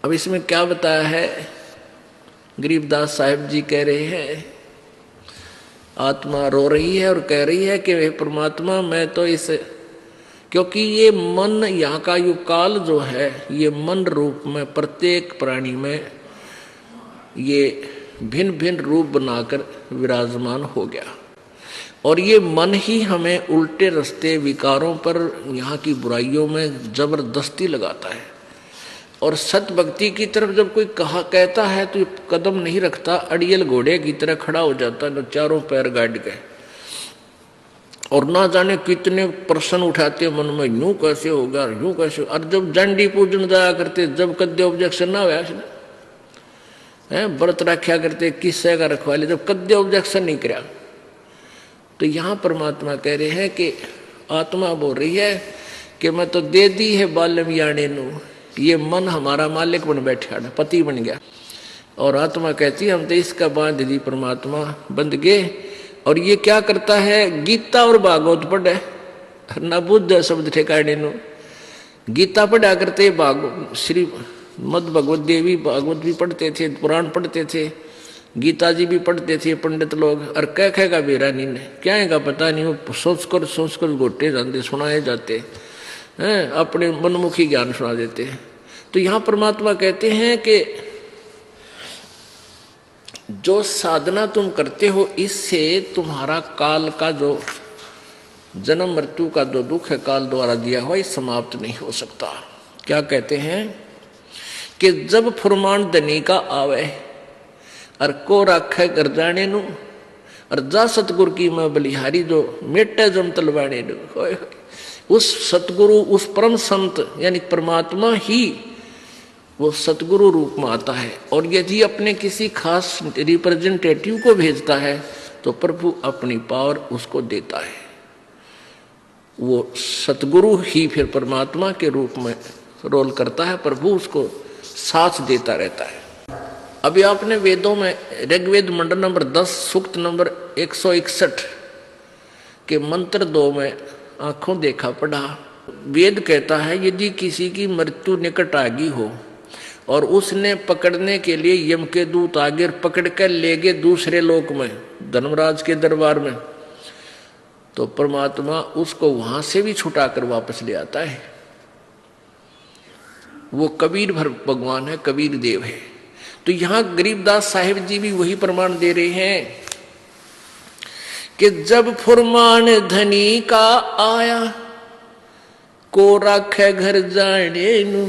अब इसमें क्या बताया है, गरीबदास साहिब जी कह रहे हैं, आत्मा रो रही है और कह रही है कि वे परमात्मा मैं तो इस, क्योंकि ये मन यहाँ का यु काल जो है ये मन रूप में प्रत्येक प्राणी में ये भिन्न भिन्न रूप बनाकर विराजमान हो गया, और ये मन ही हमें उल्टे रास्ते विकारों पर यहाँ की बुराइयों में जबरदस्ती लगाता है। और सत भक्ति की तरफ जब कोई कहता है तो कदम नहीं रखता, अड़ियल घोड़े की तरह खड़ा हो जाता है चारों पैर गाड़ के, और ना जाने कितने प्रश्न उठाते मन में, यूं कैसे होगा यूं कैसे। और जब जंडी पूजन जाया करते, जब कद्य ऑब्जेक्शन ना हुआ है, व्रत रखा करते किस्से का रखवाले, जब कद्य ऑब्जेक्शन नहीं कराया, तो यहाँ परमात्मा कह रहे हैं कि आत्मा बोल रही है कि मैं तो दे दी है बाल्यम याने नू, ये मन हमारा मालिक बन बैठा, पति बन गया। और आत्मा कहती है हम तो इसका बांध दी परमात्मा बंध गए। और ये क्या करता है, गीता और भागवत पढ़े, न बुद्ध शब्द ठेकाने नो, गीता पढ़ा करते, श्री मद भगवत देवी भागवत भी पढ़ते थे, पुराण पढ़ते थे, गीता जी भी पढ़ते थे पंडित लोग। और कह कहेगा बेरा नहीं ने क्या है पता नहीं, वो सोच कर गोटे जाते सुनाए जाते हैं, अपने मनमुखी ज्ञान सुना देते हैं। तो यहाँ परमात्मा कहते हैं कि जो साधना तुम करते हो इससे तुम्हारा काल का जो जन्म मृत्यु का जो दुख है काल द्वारा दिया हुआ, ये समाप्त नहीं हो सकता। क्या कहते हैं कि जब फुरमान धनी का आवे और को राखे कर जाने नु, और जा सतगुरु की मैं बलिहारी जो मेटे जम तलवाने नु, उस सतगुरु उस परम संत यानी परमात्मा ही वो सतगुरु रूप में आता है। और यदि अपने किसी खास रिप्रेजेंटेटिव को भेजता है तो प्रभु अपनी पावर उसको देता है, वो सतगुरु ही फिर परमात्मा के रूप में रोल करता है, प्रभु उसको साथ देता रहता है। अभी आपने वेदों में ऋग्वेद मंडल नंबर 10 सूक्त नंबर 161 के मंत्र 2 में आंखों देखा पढ़ा, वेद कहता है यदि किसी की मृत्यु निकट आ गई हो और उसने पकड़ने के लिए यम के दूत आगे पकड़ कर ले गए दूसरे लोक में धर्मराज के दरबार में, तो परमात्मा उसको वहां से भी छुटा कर वापस ले आता है। वो कबीर भगवान है, कबीर देव है। तो यहां गरीबदास साहिब जी भी वही प्रमाण दे रहे हैं कि जब फुरमान धनी का आया को राखे घर जाने नू,